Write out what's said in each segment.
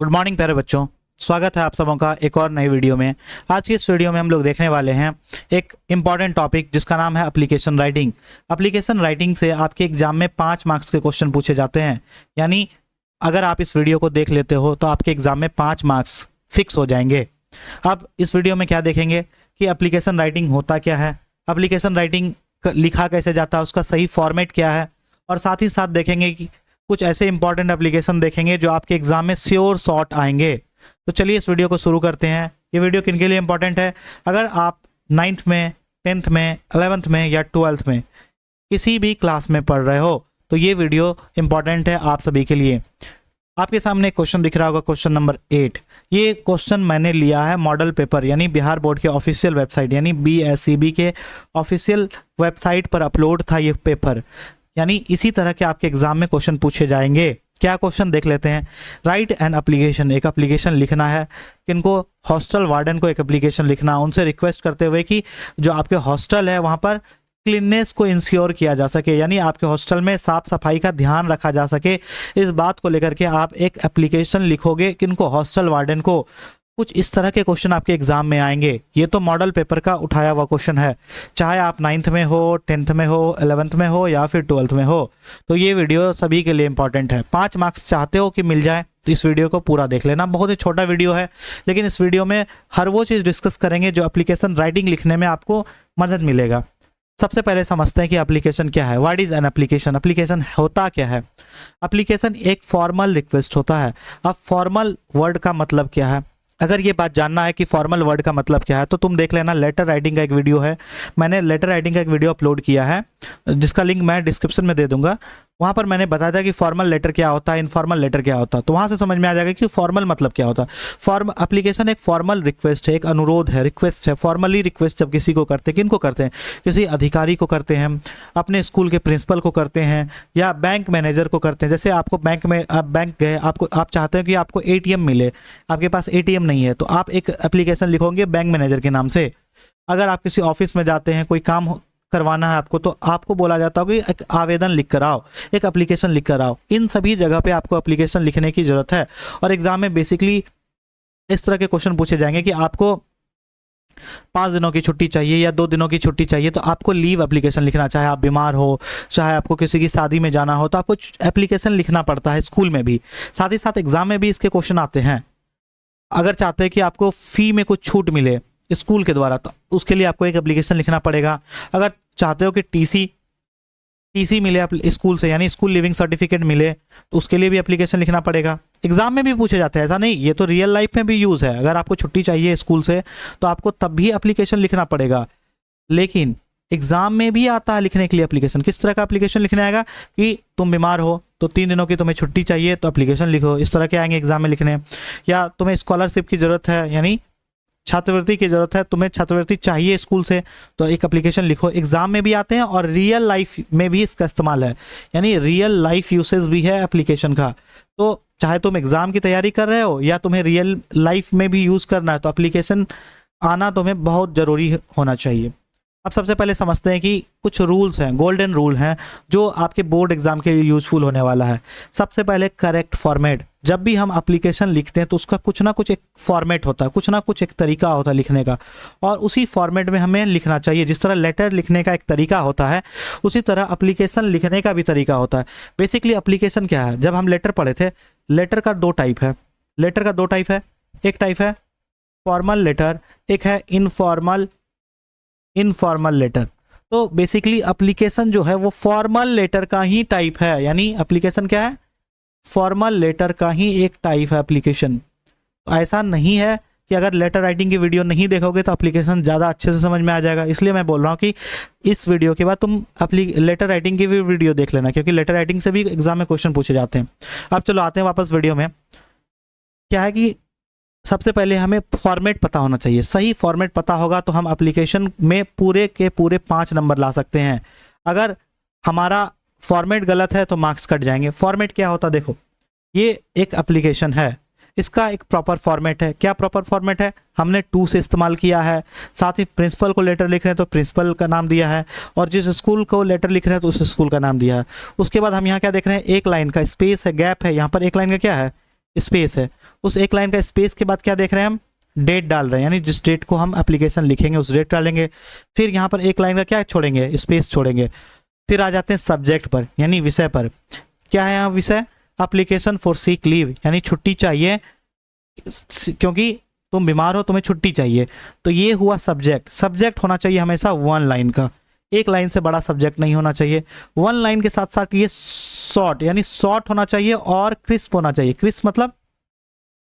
Good morning प्यारे बच्चों। स्वागत है आप सबों का एक और नई वीडियो में। आज की इस वीडियो में हम लोग देखने वाले हैं एक इम्पॉर्टेंट टॉपिक जिसका नाम है एप्लीकेशन राइटिंग। एप्लीकेशन राइटिंग से आपके एग्जाम में 5 मार्क्स के क्वेश्चन पूछे जाते हैं। यानी अगर आप इस वीडियो को देख लेते हो तो आपके एग्जाम में 5 मार्क्स फिक्स हो जाएंगे। अब इस वीडियो में क्या देखेंगे कि एप्लीकेशन राइटिंग होता क्या है, एप्लीकेशन राइटिंग लिखा कैसे जाता है, उसका सही फॉर्मेट क्या है, और साथ ही साथ देखेंगे कि कुछ ऐसे इंपॉर्टेंट एप्लीकेशन देखेंगे जो आपके एग्जाम में श्योर शॉट आएंगे। तो चलिए इस वीडियो को शुरू करते हैं। ये वीडियो किन के लिए इंपॉर्टेंट है? अगर आप 9th में, 10th में, 11th में या 12th में किसी भी क्लास में पढ़ रहे हो तो ये वीडियो इंपॉर्टेंट है आप सभी के लिए। आपके सामने क्वेश्चन दिख रहा होगा, क्वेश्चन नंबर 8। ये क्वेश्चन मैंने लिया है मॉडल पेपर यानी बिहार बोर्ड के ऑफिशियल वेबसाइट यानी BSCB के ऑफिशियल वेबसाइट पर अपलोड था ये पेपर। यानी इसी तरह के आपके एग्जाम में क्वेश्चन पूछे जाएंगे। क्या क्वेश्चन देख लेते हैं। राइट एन एप्लीकेशन, एक एप्लीकेशन लिखना है। किनको? हॉस्टल वार्डन को एक एप्लीकेशन लिखना, उनसे रिक्वेस्ट करते हुए कि जो आपके हॉस्टल है वहाँ पर क्लीननेस को इंश्योर किया जा सके, यानी आपके हॉस्टल में साफ सफाई का ध्यान रखा जा सके। इस बात को लेकर के आप एक एप्लीकेशन लिखोगे। किनको? हॉस्टल वार्डन को। कुछ इस तरह के क्वेश्चन आपके एग्जाम में आएंगे। ये तो मॉडल पेपर का उठाया हुआ क्वेश्चन है, चाहे आप 9th में हो, 10th में हो, 11th में हो या फिर 12th में हो। तो ये वीडियो सभी के लिए इंपॉर्टेंट है। 5 मार्क्स चाहते हो कि मिल जाए तो इस वीडियो को पूरा देख लेना। बहुत ही छोटा वीडियो है, लेकिन इस वीडियो में हर वो चीज़ डिस्कस करेंगे जो एप्लीकेशन राइटिंग लिखने में आपको मदद मिलेगा। सबसे पहले समझते हैं कि एप्लीकेशन क्या है। What is an application? Application होता क्या है? एप्लीकेशन एक फॉर्मल रिक्वेस्ट होता है। अब फॉर्मल वर्ड का मतलब क्या है? अगर ये बात जानना है कि फॉर्मल वर्ड का मतलब क्या है तो तुम देख लेना, लेटर राइटिंग का एक वीडियो है। मैंने लेटर राइटिंग का एक वीडियो अपलोड किया है जिसका लिंक मैं डिस्क्रिप्शन में दे दूंगा। वहाँ पर मैंने बताया था कि फॉर्मल लेटर क्या होता है, इनफॉर्मल लेटर क्या होता है। तो वहाँ से समझ में आ जाएगा कि फॉर्मल मतलब क्या होता है। फॉर्म एप्लीकेशन एक फॉर्मल रिक्वेस्ट है, एक अनुरोध है, रिक्वेस्ट है। फॉर्मली रिक्वेस्ट जब किसी को करते हैं, किनको करते हैं? किसी अधिकारी को करते हैं, अपने स्कूल के प्रिंसिपल को करते हैं, या बैंक मैनेजर को करते हैं। जैसे आपको बैंक में, आप बैंक गए, आप चाहते हैं कि आपको ATM मिले, आपके पास ATM नहीं है, तो आप एक एप्लीकेशन लिखोगे बैंक मैनेजर के नाम से। अगर आप किसी ऑफिस में जाते हैं, कोई काम करवाना है आपको, तो आपको बोला जाता है कि एक आवेदन लिख कर आओ, एक एप्लीकेशन लिख कर आओ। इन सभी जगह पे आपको एप्लीकेशन लिखने की जरूरत है। और एग्जाम में बेसिकली इस तरह के क्वेश्चन पूछे जाएंगे कि आपको 5 दिनों की छुट्टी चाहिए या 2 दिनों की छुट्टी चाहिए, तो आपको लीव एप्लीकेशन लिखना। चाहे आप बीमार हो, चाहे आपको किसी की शादी में जाना हो, तो आपको एप्लीकेशन लिखना पड़ता है स्कूल में भी। साथ ही साथ एग्जाम में भी इसके क्वेश्चन आते हैं। अगर चाहते हैं कि आपको फी में कुछ छूट मिले स्कूल के द्वारा, तो उसके लिए आपको एक एप्लीकेशन लिखना पड़ेगा। अगर चाहते हो कि टीसी मिले स्कूल से, यानी स्कूल लिविंग सर्टिफिकेट मिले, तो उसके लिए भी एप्लीकेशन लिखना पड़ेगा। एग्जाम में भी पूछे जाते हैं, ऐसा नहीं, ये तो रियल लाइफ में भी यूज़ है। अगर आपको छुट्टी चाहिए स्कूल से तो आपको तब भी एप्लीकेशन लिखना पड़ेगा। लेकिन एग्जाम में भी आता है लिखने के लिए एप्लीकेशन। किस तरह का एप्लीकेशन लिखने आएगा कि तुम बीमार हो तो 3 दिनों की तुम्हें छुट्टी चाहिए, तो एप्लीकेशन लिखो। इस तरह के आएंगे एग्जाम में लिखने। या तुम्हें स्कॉलरशिप की ज़रूरत है, यानी छात्रवृत्ति की जरूरत है, तुम्हें छात्रवृत्ति चाहिए स्कूल से, तो एक एप्लीकेशन लिखो। एग्जाम में भी आते हैं और रियल लाइफ में भी इसका इस्तेमाल है, यानी रियल लाइफ यूसेज भी है एप्लीकेशन का। तो चाहे तुम एग्जाम की तैयारी कर रहे हो या तुम्हें रियल लाइफ में भी यूज़ करना है, तो एप्लीकेशन आना तुम्हें बहुत ज़रूरी होना चाहिए। अब सबसे पहले समझते हैं कि कुछ रूल्स हैं, गोल्डन रूल हैं, जो आपके बोर्ड एग्जाम के लिए यूजफुल होने वाला है। सबसे पहले करेक्ट फॉर्मेट। जब भी हम एप्लीकेशन लिखते हैं तो उसका कुछ ना कुछ एक फॉर्मेट होता है, कुछ ना कुछ एक तरीका होता है लिखने का, और उसी फॉर्मेट में हमें लिखना चाहिए। जिस तरह लेटर लिखने का एक तरीका होता है, उसी तरह एप्लीकेशन लिखने का भी तरीका होता है। बेसिकली एप्लीकेशन क्या है? जब हम लेटर पढ़े थे, लेटर का 2 टाइप है। लेटर का 2 टाइप है। एक टाइप है फॉर्मल लेटर, एक है इनफॉर्मल लेटर। तो बेसिकली एप्लीकेशन जो है वो फॉर्मल लेटर का ही टाइप है, यानी एप्लीकेशन क्या है? फॉर्मल लेटर का ही एक टाइप है एप्लीकेशन। तो ऐसा नहीं है कि अगर लेटर राइटिंग की वीडियो नहीं देखोगे तो एप्लीकेशन ज़्यादा अच्छे से समझ में आ जाएगा। इसलिए मैं बोल रहा हूँ कि इस वीडियो के बाद तुम लेटर राइटिंग की भी वीडियो देख लेना, क्योंकि लेटर राइटिंग से भी एग्जाम में क्वेश्चन पूछे जाते हैं। अब चलो आते हैं वापस वीडियो में। क्या है कि सबसे पहले हमें फॉर्मेट पता होना चाहिए। सही फॉर्मेट पता होगा तो हम एप्लीकेशन में पूरे के पूरे 5 नंबर ला सकते हैं। अगर हमारा फॉर्मेट गलत है तो मार्क्स कट जाएंगे। फॉर्मेट क्या होता है? देखो, ये एक एप्लीकेशन है, इसका एक प्रॉपर फॉर्मेट है। क्या प्रॉपर फॉर्मेट है? हमने टू से इस्तेमाल किया है। साथ ही प्रिंसिपल को लेटर लिख रहे हैं तो प्रिंसिपल का नाम दिया है, और जिस स्कूल को लेटर लिख रहे हैं तो उस स्कूल का नाम दिया है। उसके बाद हम यहाँ क्या देख रहे हैं? एक लाइन का स्पेस है, गैप है। यहाँ पर एक लाइन का क्या है? स्पेस है, उस एक लाइन का स्पेस के बाद क्या देख रहे हैं हम, डेट डाल रहे हैं, यानी जिस डेट को हम एप्लीकेशन लिखेंगे उस डेट डालेंगे। फिर यहाँ पर एक लाइन का क्या छोड़ेंगे, स्पेस छोड़ेंगे। फिर आ जाते हैं सब्जेक्ट पर, यानी विषय पर। क्या है यहाँ विषय, एप्लीकेशन फॉर सीक लीव, यानी छुट्टी चाहिए क्योंकि तुम बीमार हो, तुम्हें छुट्टी चाहिए। तो ये हुआ सब्जेक्ट। सब्जेक्ट होना चाहिए हमेशा 1 लाइन का, 1 लाइन से बड़ा सब्जेक्ट नहीं होना चाहिए। 1 लाइन के साथ साथ ये शॉर्ट, यानी शॉर्ट होना चाहिए और क्रिस्प होना चाहिए। क्रिस्प मतलब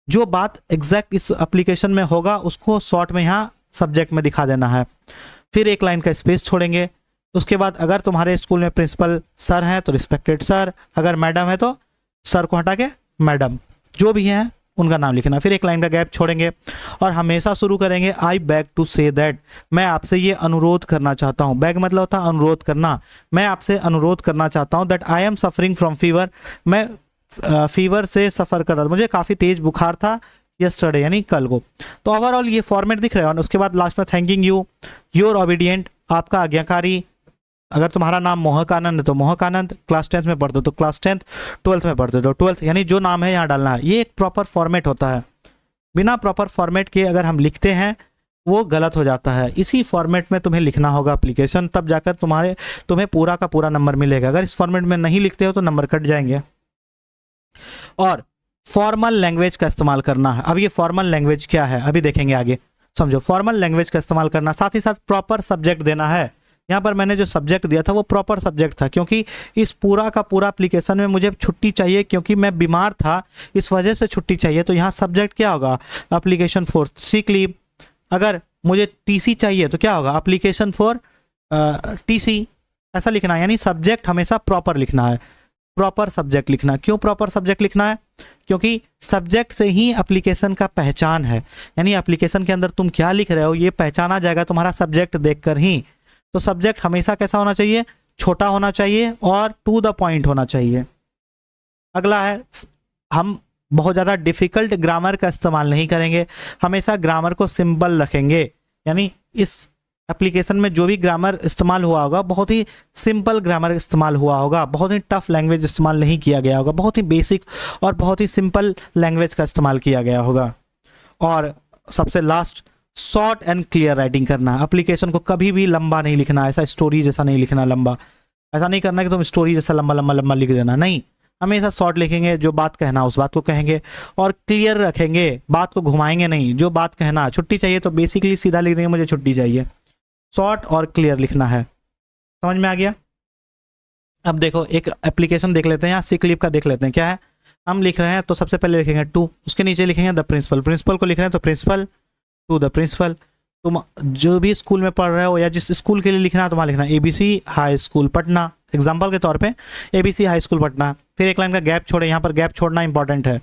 जो बात एग्जैक्ट इस एप्लीकेशन में होगा उसको शॉर्ट में यहाँ सब्जेक्ट में दिखा देना है। फिर 1 लाइन का स्पेस छोड़ेंगे। उसके बाद अगर तुम्हारे स्कूल में प्रिंसिपल सर हैं तो रिस्पेक्टेड सर, अगर मैडम है तो सर को हटा के मैडम, जो भी हैं उनका नाम लिखना। फिर 1 लाइन का गैप छोड़ेंगे और हमेशा शुरू करेंगे I beg to say that, मैं आपसे ये अनुरोध करना चाहता हूँ। बैग मतलब होता है अनुरोध करना। मैं आपसे अनुरोध करना चाहता हूँ that I am suffering from fever, मैं फीवर से सफ़र कर रहा था, मुझे काफ़ी तेज बुखार था यस्टरडे, यानी कल को। तो ओवरऑल ये फॉर्मेट दिख रहा है। और उसके बाद लास्ट में थैंकिंग यू, योर ओबीडियंट, आपका आज्ञाकारी। अगर तुम्हारा नाम मोहक आनंद है तो मोहक आनंद, क्लास 10th में पढ़ते हो तो क्लास 10th, 12th में पढ़ते हो तो 12th, यानी जो नाम है यहाँ डालना है। ये एक प्रॉपर फॉर्मेट होता है। बिना प्रॉपर फॉर्मेट के अगर हम लिखते हैं वो गलत हो जाता है। इसी फॉर्मेट में तुम्हें लिखना होगा एप्लीकेशन, तब जाकर तुम्हें पूरा का पूरा नंबर मिलेगा। अगर इस फॉर्मेट में नहीं लिखते हो तो नंबर कट जाएंगे। और फॉर्मल लैंग्वेज का इस्तेमाल करना है। अब ये फॉर्मल लैंग्वेज क्या है अभी देखेंगे आगे, समझो। फॉर्मल लैंग्वेज का इस्तेमाल करना, साथ ही साथ प्रॉपर सब्जेक्ट देना है। यहाँ पर मैंने जो सब्जेक्ट दिया था वो प्रॉपर सब्जेक्ट था, क्योंकि इस पूरा का पूरा एप्लीकेशन में मुझे छुट्टी चाहिए, क्योंकि मैं बीमार था, इस वजह से छुट्टी चाहिए। तो यहाँ सब्जेक्ट क्या होगा, एप्लीकेशन फॉर सीक लीव। अगर मुझे टीसी चाहिए तो क्या होगा, एप्लीकेशन फॉर टीसी, ऐसा लिखना है। यानी सब्जेक्ट हमेशा प्रॉपर लिखना है, प्रॉपर सब्जेक्ट लिखना। क्यों प्रॉपर सब्जेक्ट लिखना है, क्योंकि सब्जेक्ट से ही एप्लीकेशन का पहचान है। यानी एप्लीकेशन के अंदर तुम क्या लिख रहे हो ये पहचाना जाएगा तुम्हारा सब्जेक्ट देखकर ही। तो सब्जेक्ट हमेशा कैसा होना चाहिए, छोटा होना चाहिए और टू द पॉइंट होना चाहिए। अगला है, हम बहुत ज़्यादा डिफिकल्ट ग्रामर का इस्तेमाल नहीं करेंगे, हमेशा ग्रामर को सिंपल रखेंगे। यानी इस एप्लीकेशन में जो भी ग्रामर इस्तेमाल हुआ होगा बहुत ही सिंपल ग्रामर इस्तेमाल हुआ होगा, बहुत ही टफ लैंग्वेज इस्तेमाल नहीं किया गया होगा, बहुत ही बेसिक और बहुत ही सिंपल लैंग्वेज का इस्तेमाल किया गया होगा। और सबसे last, short and clear writing करना। एप्लीकेशन को कभी भी लंबा नहीं लिखना, ऐसा स्टोरी जैसा नहीं लिखना लंबा, ऐसा नहीं करना कि तुम स्टोरी जैसा लंबा लंबा लंबा लिख देना, नहीं। हमेशा शॉर्ट लिखेंगे, जो बात कहना उस बात को कहेंगे और क्लियर रखेंगे, बात को घुमाएंगे नहीं। जो बात कहना, छुट्टी चाहिए तो बेसिकली सीधा लिख देंगे मुझे छुट्टी चाहिए। शॉर्ट और क्लियर लिखना है। समझ में आ गया। अब देखो एक एप्लीकेशन देख लेते हैं, यहाँ सिक लीव का देख लेते हैं क्या है। हम लिख रहे हैं तो सबसे पहले लिखेंगे टू, उसके नीचे लिखेंगे द प्रिंसिपल। प्रिंसिपल को लिख रहे हैं तो प्रिंसिपल टू द प्रिंसिपल। तुम जो भी स्कूल में पढ़ रहे हो या जिस स्कूल के लिए लिखना है तुम्हारा लिखना ABC high school Patna, example के तौर पे ABC हाई स्कूल पटना। फिर 1 लाइन का गैप छोड़े, यहाँ पर गैप छोड़ना इंपॉर्टेंट है।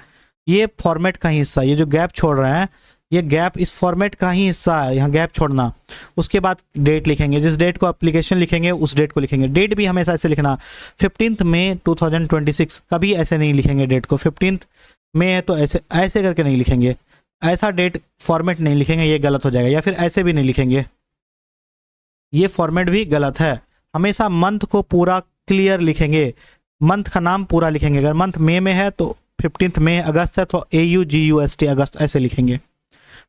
ये फॉर्मेट का ही हिस्सा, ये जो गैप छोड़ रहे हैं ये गैप इस फॉर्मेट का ही हिस्सा है, यहाँ गैप छोड़ना। उसके बाद डेट लिखेंगे, जिस डेट को एप्लीकेशन लिखेंगे उस डेट को लिखेंगे। डेट भी हमेशा ऐसे लिखना, 15 मई 2026, कभी ऐसे नहीं लिखेंगे डेट को। 15 मई है तो ऐसे ऐसे करके नहीं लिखेंगे, ऐसा डेट फॉर्मेट नहीं लिखेंगे, ये गलत हो जाएगा। या फिर ऐसे भी नहीं लिखेंगे, ये फॉर्मेट भी गलत है। हमेशा मंथ को पूरा क्लियर लिखेंगे, मंथ का नाम पूरा लिखेंगे। अगर मंथ मई में है तो 15 मई, अगस्त है तो AUGUST अगस्त, ऐसे लिखेंगे।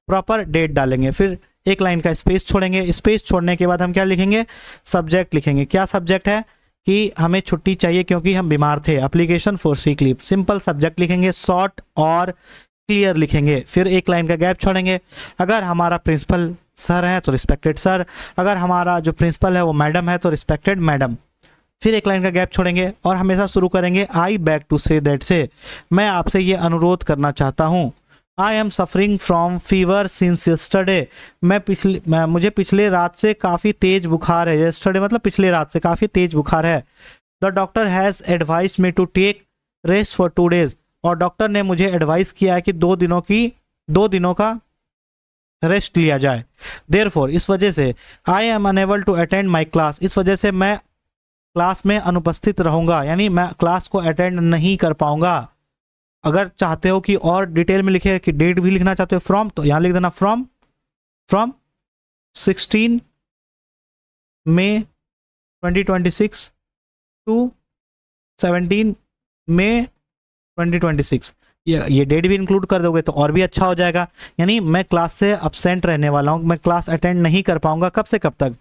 प्रॉपर डेट डालेंगे। फिर 1 लाइन का स्पेस छोड़ेंगे। स्पेस छोड़ने के बाद हम क्या लिखेंगे, सब्जेक्ट लिखेंगे। क्या सब्जेक्ट है कि हमें छुट्टी चाहिए क्योंकि हम बीमार थे, application for seek leave. Simple subject लिखेंगे, शॉर्ट और क्लियर लिखेंगे। फिर 1 लाइन का गैप छोड़ेंगे। अगर हमारा प्रिंसिपल सर है तो रिस्पेक्टेड सर, अगर हमारा जो प्रिंसिपल है वो मैडम है तो रिस्पेक्टेड मैडम। फिर 1 लाइन का गैप छोड़ेंगे और हमेशा शुरू करेंगे I beg to say that से, मैं आपसे ये अनुरोध करना चाहता हूँ। I am suffering from fever since yesterday, मुझे पिछले रात से काफ़ी तेज बुखार है। यस्टरडे मतलब पिछले रात से काफ़ी तेज बुखार है। The doctor has advise me to take rest for 2 days, और डॉक्टर ने मुझे एडवाइस किया है कि 2 दिनों का रेस्ट लिया जाए। देयरफॉर, इस वजह से, I am unable to attend my class, इस वजह से मैं क्लास में अनुपस्थित रहूँगा, यानी मैं क्लास को अटेंड नहीं कर पाऊँगा। अगर चाहते हो कि और डिटेल में लिखे कि डेट भी लिखना चाहते हो फ्रॉम, तो यहाँ लिख देना फ्रॉम 16 मई 2026 टू 17 मई 2026। ये डेट भी इंक्लूड कर दोगे तो और भी अच्छा हो जाएगा। यानी मैं क्लास से अब्सेंट रहने वाला हूँ, मैं क्लास अटेंड नहीं कर पाऊंगा। कब से कब तक?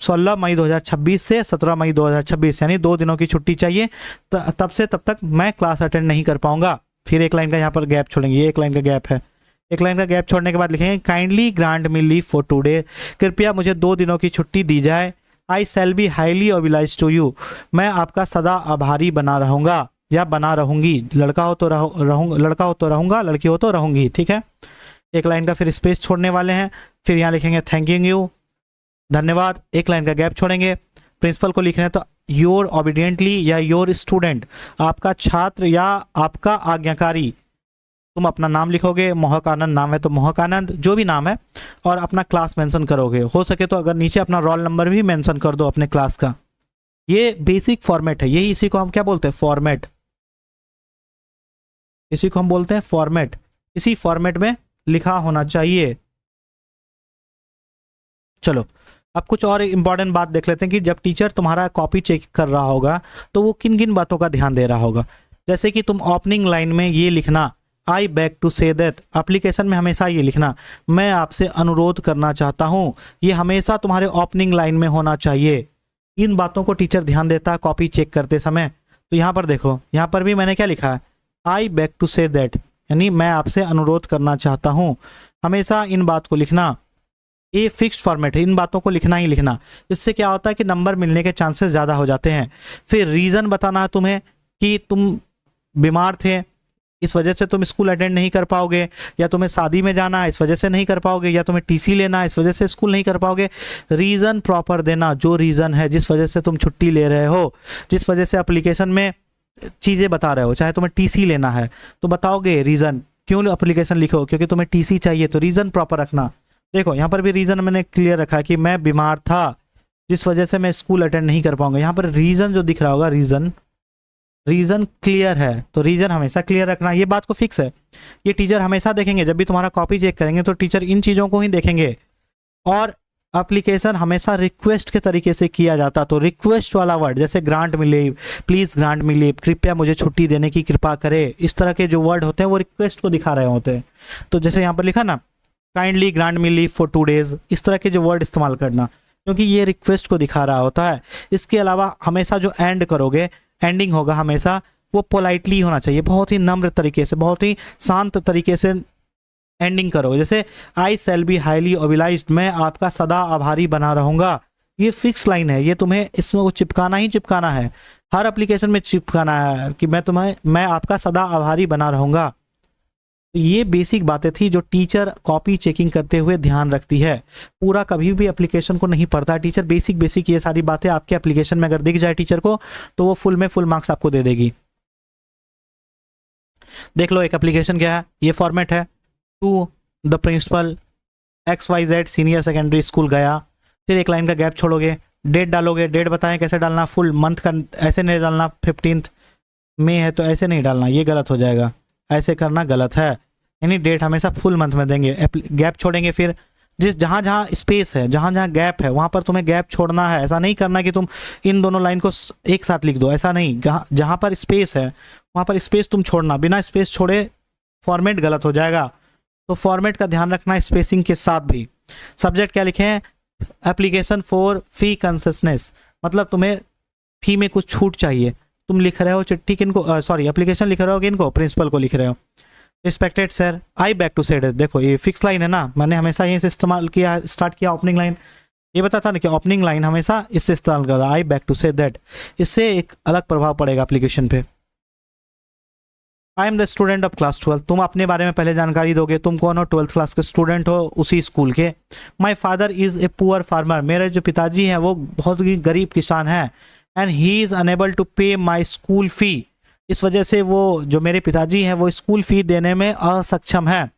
16 मई 2026 से 17 मई 2026, यानी 2 दिनों की छुट्टी चाहिए। तब से तब तक मैं क्लास अटेंड नहीं कर पाऊंगा। फिर एक लाइन का यहाँ पर गैप छोड़ेंगे, ये एक लाइन का गैप है। एक लाइन का गैप छोड़ने के बाद लिखेंगे kindly grant me leave for today, कृपया मुझे 2 दिनों की छुट्टी दी जाए। I shall be highly oblige to you, मैं आपका सदा आभारी बना रहूंगा या बना रहूंगी। लड़का हो तो लड़का हो तो रहूंगा, लड़की हो तो रहूंगी। ठीक है, एक लाइन का फिर स्पेस छोड़ने वाले हैं। फिर यहाँ लिखेंगे थैंकिंग यू, धन्यवाद। एक लाइन का गैप छोड़ेंगे। प्रिंसिपल को लिखना है तो योर ओबीडियंटली या योर स्टूडेंट, आपका छात्र या आपका आज्ञाकारी। तुम अपना नाम लिखोगे, मोहक आनंद नाम है तो मोहक आनंद, जो भी नाम है, और अपना क्लास मेंशन करोगे। हो सके तो अगर नीचे अपना रोल नंबर भी मेंशन कर दो अपने क्लास का। ये बेसिक फॉर्मेट है, यही इसी को हम क्या बोलते हैं? फॉर्मेट। इसी को हम बोलते हैं फॉर्मेट। इसी फॉर्मेट में लिखा होना चाहिए। चलो अब कुछ और इंपॉर्टेंट बात देख लेते हैं कि जब टीचर तुम्हारा कॉपी चेक कर रहा होगा तो वो किन किन बातों का ध्यान दे रहा होगा। जैसे कि तुम ओपनिंग लाइन में ये लिखना, I beg to say that. Application में हमेशा ये लिखना, मैं आपसे अनुरोध करना चाहता हूँ। ये हमेशा तुम्हारे ओपनिंग लाइन में होना चाहिए। इन बातों को टीचर ध्यान देता है कॉपी चेक करते समय। तो यहाँ पर देखो, यहाँ पर भी मैंने क्या लिखा है? आई बैक टू से दैट, यानी मैं आपसे अनुरोध करना चाहता हूँ। हमेशा इन बात को लिखना। ये फिक्स्ड फॉर्मेट है, इन बातों को लिखना ही लिखना। इससे क्या होता है कि नंबर मिलने के चांसेस ज़्यादा हो जाते हैं। फिर रीज़न बताना है तुम्हें कि तुम बीमार थे, इस वजह से तुम स्कूल अटेंड नहीं कर पाओगे, या तुम्हें शादी में जाना है इस वजह से नहीं कर पाओगे, या तुम्हें टीसी लेना है इस वजह से स्कूल नहीं कर पाओगे। रीज़न प्रॉपर देना, जो रीज़न है जिस वजह से तुम छुट्टी ले रहे हो, जिस वजह से एप्लीकेशन में चीज़ें बता रहे हो। चाहे तुम्हें टीसी लेना है तो बताओगे रीज़न, क्यों एप्लीकेशन लिखो, क्योंकि तुम्हें टीसी चाहिए, तो रीज़न प्रॉपर रखना। देखो यहाँ पर भी रीज़न मैंने क्लियर रखा है कि मैं बीमार था जिस वजह से मैं स्कूल अटेंड नहीं कर पाऊंगा। यहाँ पर रीज़न जो दिख रहा होगा, रीज़न क्लियर है, तो रीज़न हमेशा क्लियर रखना। ये बात को फिक्स है, ये टीचर हमेशा देखेंगे। जब भी तुम्हारा कॉपी चेक करेंगे तो टीचर इन चीज़ों को ही देखेंगे। और एप्लीकेशन हमेशा रिक्वेस्ट के तरीके से किया जाता, तो रिक्वेस्ट वाला वर्ड जैसे grant me leave, please grant me leave, कृपया मुझे छुट्टी देने की कृपा करे, इस तरह के जो वर्ड होते हैं वो रिक्वेस्ट को दिखा रहे होते हैं। तो जैसे यहाँ पर लिखा ना, kindly grant me leave for 2 days, इस तरह के जो वर्ड इस्तेमाल करना, क्योंकि ये रिक्वेस्ट को दिखा रहा होता है। इसके अलावा हमेशा जो एंड करोगे, एंडिंग होगा हमेशा वो पोलाइटली होना चाहिए, बहुत ही नम्र तरीके से, बहुत ही शांत तरीके से एंडिंग करोगे। जैसे आई शैल बी हाईली ओबिलाइज्ड, मैं आपका सदा आभारी बना रहूँगा। ये फिक्स लाइन है, ये तुम्हें इसमें वो चिपकाना ही चिपकाना है, हर एप्लीकेशन में चिपकाना है कि मैं आपका सदा आभारी बना रहूँगा। ये बेसिक बातें थी जो टीचर कॉपी चेकिंग करते हुए ध्यान रखती है। पूरा कभी भी एप्लीकेशन को नहीं पढ़ता टीचर, बेसिक ये सारी बातें आपके एप्लीकेशन में अगर दिख जाए टीचर को तो वो फुल में फुल मार्क्स आपको दे देगी। देख लो एक एप्लीकेशन क्या है, ये फॉर्मेट है, to the principal XYZ senior secondary school गया। फिर एक लाइन का गैप छोड़ोगे, डेट डालोगे, डेट बताएं कैसे डालना, फुल मंथ का ऐसे नहीं डालना, 15 मई है तो ऐसे नहीं डालना, ये गलत हो जाएगा, ऐसे करना गलत है। यानी डेट हमेशा फुल मंथ में देंगे। गैप छोड़ेंगे, फिर जहाँ जहाँ स्पेस है, जहाँ जहाँ गैप है वहाँ पर तुम्हें गैप छोड़ना है। ऐसा नहीं करना कि तुम इन दोनों लाइन को एक साथ लिख दो, ऐसा नहीं। जहाँ पर स्पेस है वहाँ पर स्पेस तुम छोड़ना, बिना स्पेस छोड़े फॉर्मेट गलत हो जाएगा। तो फॉर्मेट का ध्यान रखना स्पेसिंग के साथ भी। सब्जेक्ट क्या लिखे हैं? एप्लीकेशन फॉर फी कंसेशनेस, मतलब तुम्हें फी में कुछ छूट चाहिए। तुम लिख रहे हो चिट्ठी किनको, एप्लीकेशन लिख रहे हो किनको? प्रिंसिपल को लिख रहे हो। Respected sir, I beg to say. देखो ये फिक्स लाइन है ना, मैंने हमेशा यहीं से इस्तेमाल किया, स्टार्ट किया ओपनिंग लाइन। ये बता था ना कि ओपनिंग लाइन हमेशा इससे इस्तेमाल कर रहा है, आई बैक टू से दैट। इससे एक अलग प्रभाव पड़ेगा एप्लीकेशन पे। I am the student of class 12, तुम अपने बारे में पहले जानकारी दोगे, तुम कौन हो? 12th क्लास के स्टूडेंट हो उसी स्कूल के। My father is a poor farmer, मेरे जो पिताजी हैं वो बहुत ही गरीब किसान हैं। And he is unable to pay my school फ़ी, इस वजह से वो जो मेरे पिताजी हैं वो स्कूल फ़ी देने में असक्षम है।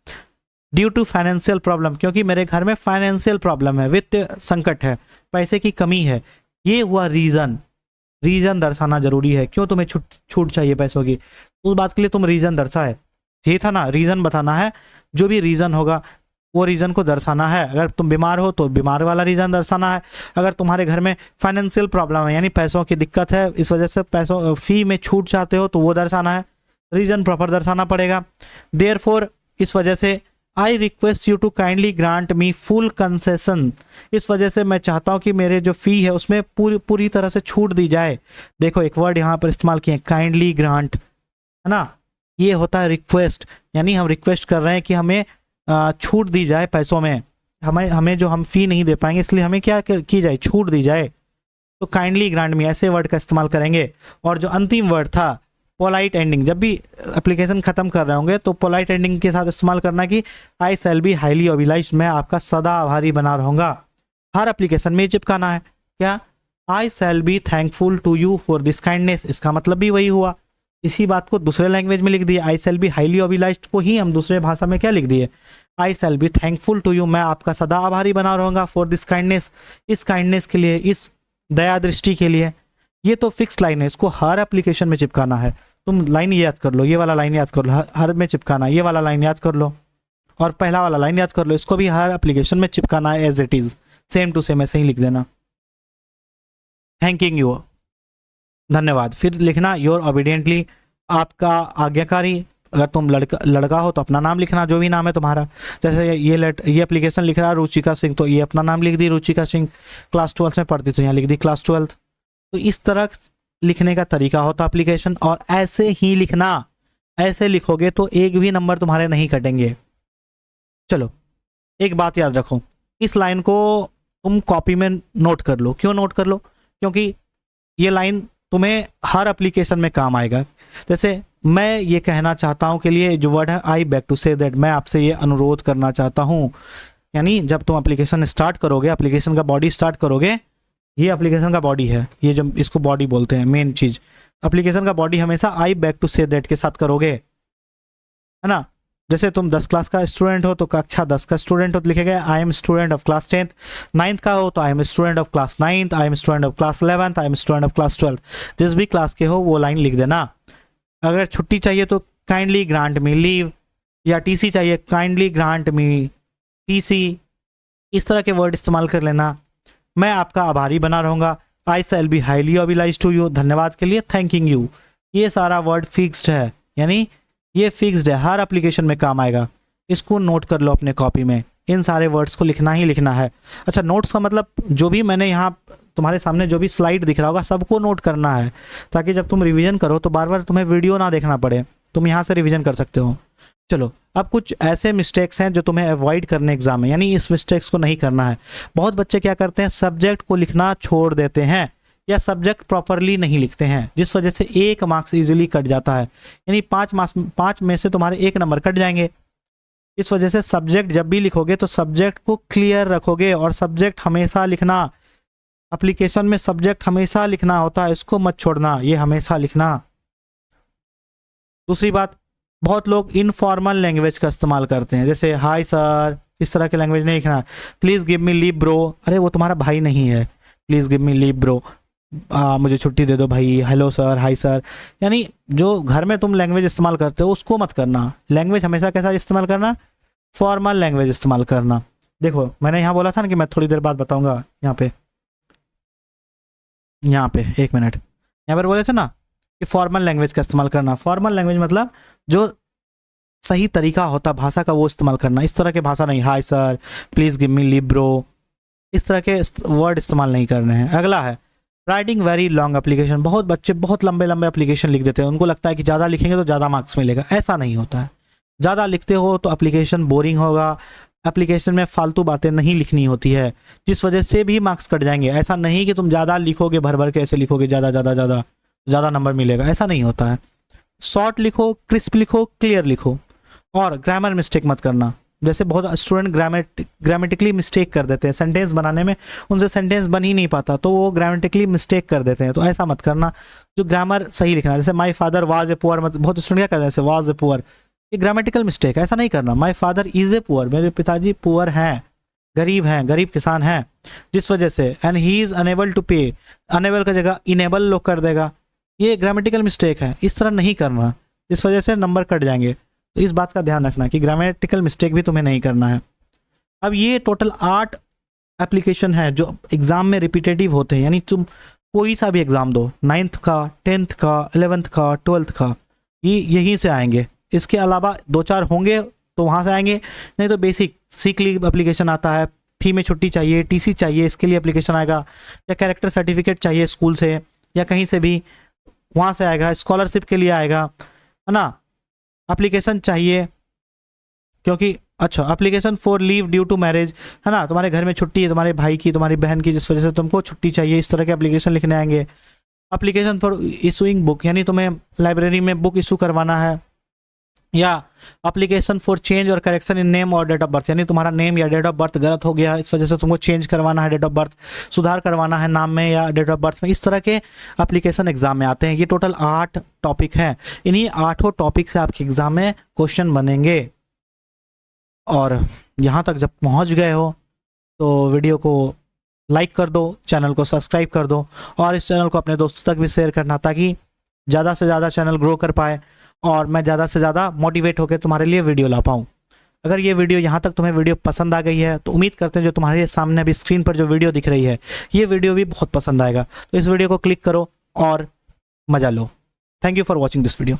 ड्यू टू फाइनेंशियल प्रॉब्लम, क्योंकि मेरे घर में फाइनेंशियल प्रॉब्लम है, वित्तीय संकट है, पैसे की कमी है। ये हुआ रीज़न दर्शाना जरूरी है, क्यों तुम्हें छूट चाहिए पैसों की, उस बात के लिए तुम रीज़न दर्शाए। ये था ना, रीज़न बताना है, जो भी रीज़न होगा वो रीज़न को दर्शाना है। अगर तुम बीमार हो तो बीमार वाला रीज़न दर्शाना है। अगर तुम्हारे घर में फाइनेंशियल प्रॉब्लम है, यानी पैसों की दिक्कत है, इस वजह से पैसों फ़ी में छूट चाहते हो, तो वो दर्शाना है। रीजन प्रॉपर दर्शाना पड़ेगा। देयरफॉर, इस वजह से, I request you to kindly grant me full concession, इस वजह से मैं चाहता हूँ कि मेरे जो फ़ी है उसमें पूरी तरह से छूट दी जाए। देखो एक वर्ड यहाँ पर इस्तेमाल किए, काइंडली ग्रांट, है ना, ये होता है रिक्वेस्ट, यानी हम रिक्वेस्ट कर रहे हैं कि हमें छूट दी जाए पैसों में, हमें जो हम फ़ी नहीं दे पाएंगे इसलिए हमें क्या की जाए, छूट दी जाए। तो काइंडली ग्रांट मी ऐसे वर्ड का इस्तेमाल करेंगे। और जो अंतिम वर्ड था पोलाइट एंडिंग, जब भी एप्लीकेशन खत्म कर रहे होंगे तो पोलाइट एंडिंग के साथ इस्तेमाल करना कि आई शैल बी हाईली ओबिलाइज्ड, मैं आपका सदा आभारी बना रहूँगा। हर एप्लीकेशन में चिपकाना है क्या, I shall be thankful to you for this kindness, इसका मतलब भी वही हुआ। इसी बात को दूसरे लैंग्वेज में लिख दिए, आई शैल बी हाईली ओबिलाइज्ड को ही हम दूसरे भाषा में क्या लिख दिए, I shall be thankful to you, मैं आपका सदा आभारी बना रहूँगा फॉर दिस काइंडनेस, इस काइंडनेस के लिए, इस दया दृष्टि के लिए। ये तो फिक्स लाइन है, इसको हर एप्लीकेशन में चिपकाना है। तुम लाइन याद कर लो, ये वाला लाइन याद कर लो, हर में चिपकाना, ये वाला लाइन याद कर लो और पहला वाला लाइन याद कर लो, इसको भी हर एप्लीकेशन में चिपकाना है as it is, same to same ऐसे ही लिख देना। थैंकिंग यू, धन्यवाद। फिर लिखना योर ओबीडियंटली, आपका आज्ञाकारी। अगर तुम लड़का हो तो अपना नाम लिखना, जो भी नाम है तुम्हारा। जैसे ये एप्लीकेशन लिख रहा है रुचिका सिंह, तो ये अपना नाम लिख दी रुचिका सिंह, क्लास 12 में पढ़ती तो यहाँ लिख दी क्लास 12। तो इस तरह लिखने का तरीका होता एप्लीकेशन, और ऐसे ही लिखना, ऐसे लिखोगे तो एक भी नंबर तुम्हारे नहीं कटेंगे। चलो एक बात याद रखो, इस लाइन को तुम कॉपी में नोट कर लो। क्यों नोट कर लो, क्योंकि ये लाइन तुम्हें हर एप्लीकेशन में काम आएगा। जैसे मैं ये कहना चाहता हूँ के लिए जो वर्ड है आई बैक टू से दैट, मैं आपसे ये अनुरोध करना चाहता हूँ, यानी जब तुम एप्लीकेशन स्टार्ट करोगे, एप्लीकेशन का बॉडी स्टार्ट करोगे, ये एप्लीकेशन का बॉडी है, ये जो इसको बॉडी बोलते हैं मेन चीज, एप्लीकेशन का बॉडी हमेशा आई बैक टू से दैट के साथ करोगे, है ना। जैसे तुम 10 क्लास का स्टूडेंट हो तो कक्षा 10 का स्टूडेंट हो तो लिखेगा I am student of class 10th, 9th का हो तो I am student of class 9th, I am student of class 11th, I am student of class 12th, जिस भी क्लास के हो वो लाइन लिख देना। अगर छुट्टी चाहिए तो काइंडली ग्रांट मी लीव, या टीसी चाहिए काइंडली ग्रांट मी टीसी, इस तरह के वर्ड इस्तेमाल कर लेना। मैं आपका आभारी बना रहूँगा, I shall be highly obliged to you, धन्यवाद के लिए थैंकिंग यू। ये सारा वर्ड फिक्स्ड है, यानी ये फिक्स्ड है, हर एप्लीकेशन में काम आएगा। इसको नोट कर लो अपने कॉपी में, इन सारे वर्ड्स को लिखना ही लिखना है। अच्छा, नोट्स का मतलब जो भी मैंने यहाँ तुम्हारे सामने जो भी स्लाइड दिख रहा होगा सबको नोट करना है, ताकि जब तुम रिवीजन करो तो बार बार तुम्हें वीडियो ना देखना पड़े, तुम यहाँ से रिवीजन कर सकते हो। चलो अब कुछ ऐसे मिस्टेक्स हैं जो तुम्हें अवॉइड करने एग्जाम में, यानी इस मिस्टेक्स को नहीं करना है। बहुत बच्चे क्या करते हैं, सब्जेक्ट को लिखना छोड़ देते हैं या सब्जेक्ट प्रॉपरली नहीं लिखते हैं, जिस वजह से 1 मार्क्स इजीली कट जाता है, यानी 5 में से तुम्हारे 1 नंबर कट जाएंगे। इस वजह से सब्जेक्ट जब भी लिखोगे तो सब्जेक्ट को क्लियर रखोगे, और सब्जेक्ट हमेशा लिखना, एप्लीकेशन में सब्जेक्ट हमेशा लिखना होता है, इसको मत छोड़ना, ये हमेशा लिखना। दूसरी बात, बहुत लोग इनफॉर्मल लैंग्वेज का इस्तेमाल करते हैं, जैसे हाय सर, इस तरह के लैंग्वेज नहीं लिखना। Please give me leave bro, अरे वो तुम्हारा भाई नहीं है, please give me leave bro, मुझे छुट्टी दे दो भाई, हेलो सर, हाय सर, यानी जो घर में तुम लैंग्वेज इस्तेमाल करते हो उसको मत करना। लैंग्वेज हमेशा कैसा इस्तेमाल करना, फॉर्मल लैंग्वेज इस्तेमाल करना। देखो मैंने यहाँ बोला था ना कि मैं थोड़ी देर बाद बताऊँगा, यहाँ पे 1 मिनट, यहाँ पर बोले थे ना कि फॉर्मल लैंग्वेज का इस्तेमाल करना। फॉर्मल लैंग्वेज मतलब जो सही तरीका होता भाषा का वो इस्तेमाल करना, इस तरह के भाषा नहीं, hi sir, please give me leave bro, इस तरह के वर्ड इस्तेमाल नहीं करने हैं। अगला है राइटिंग वेरी लॉन्ग एप्लीकेशन। बहुत बच्चे बहुत लंबे लंबे एप्लीकेशन लिख देते हैं, उनको लगता है कि ज़्यादा लिखेंगे तो ज़्यादा मार्क्स मिलेगा, ऐसा नहीं होता है। ज़्यादा लिखते हो तो एप्लीकेशन बोरिंग होगा, एप्लीकेशन में फालतू बातें नहीं लिखनी होती है, जिस वजह से भी मार्क्स कट जाएंगे। ऐसा नहीं कि तुम ज़्यादा लिखोगे, भर भर के ऐसे लिखोगे ज़्यादा नंबर मिलेगा, ऐसा नहीं होता है। शॉर्ट लिखो, क्रिस्प लिखो, क्लियर लिखो, और ग्रामर मिस्टेक मत करना। जैसे बहुत स्टूडेंट ग्रामेटिकली मिस्टेक कर देते हैं, सेंटेंस बनाने में उनसे सेंटेंस बन ही नहीं पाता तो वो ग्रामेटिकली मिस्टेक कर देते हैं, तो ऐसा मत करना। जो ग्रामर सही लिखना, जैसे my father was a poor, बहुत स्टूडेंट क्या करते हैं, जैसे वाज ए पुअर, ये ग्रामेटिकल मिस्टेक है, ऐसा नहीं करना। My father is a poor, मेरे पिताजी पुअर हैं, गरीब किसान हैं, जिस वजह से and he is unable to pay, unable का जगह इनेबल लोग कर देगा, ये ग्रामेटिकल मिस्टेक है, इस तरह नहीं करना, इस वजह से नंबर कट जाएंगे। तो इस बात का ध्यान रखना कि ग्रामेटिकल मिस्टेक भी तुम्हें नहीं करना है। अब ये टोटल 8 एप्लीकेशन है जो एग्ज़ाम में रिपीटेटिव होते हैं, यानी तुम कोई सा भी एग्ज़ाम दो, 9th का, 10th का, 11th का, 12th का, ये यहीं से आएंगे। इसके अलावा 2-4 होंगे तो वहाँ से आएंगे, नहीं तो बेसिक सिक लीव एप्लीकेशन आता है, फी में छुट्टी चाहिए, टीसी चाहिए, इसके लिए एप्लीकेशन आएगा, या कैरेक्टर सर्टिफिकेट चाहिए स्कूल से या कहीं से भी, वहाँ से आएगा। स्कॉलरशिप के लिए आएगा, है ना, एप्लीकेशन चाहिए क्योंकि अच्छा application for leave due to marriage, है ना, तुम्हारे घर में छुट्टी है, तुम्हारे भाई की, तुम्हारी बहन की, जिस वजह से तुमको छुट्टी चाहिए, इस तरह के एप्लीकेशन लिखने आएंगे। एप्लीकेशन फॉर इशूइंग बुक, यानी तुम्हें लाइब्रेरी में बुक इशू करवाना है, या एप्लीकेशन फॉर चेंज और करेक्शन इन नेम और डेट ऑफ बर्थ, यानी तुम्हारा नेम या डेट ऑफ बर्थ गलत हो गया, इस वजह से तुमको चेंज करवाना है, डेट ऑफ बर्थ सुधार करवाना है नाम में या डेट ऑफ बर्थ में। इस तरह के एप्लीकेशन एग्जाम में आते हैं। ये टोटल 8 टॉपिक हैं। इन्हीं 8 टॉपिक से आपके एग्जाम में क्वेश्चन बनेंगे। और यहाँ तक जब पहुँच गए हो तो वीडियो को लाइक कर दो, चैनल को सब्सक्राइब कर दो, और इस चैनल को अपने दोस्तों तक भी शेयर करना, ताकि ज़्यादा से ज़्यादा चैनल ग्रो कर पाए और मैं ज़्यादा से ज़्यादा मोटिवेट होकर तुम्हारे लिए वीडियो ला पाऊँ। अगर ये वीडियो यहाँ तक तुम्हें वीडियो पसंद आ गई है तो उम्मीद करते हैं जो तुम्हारे सामने अभी स्क्रीन पर जो वीडियो दिख रही है ये वीडियो भी बहुत पसंद आएगा। तो इस वीडियो को क्लिक करो और मज़ा लो। Thank you for watching this video.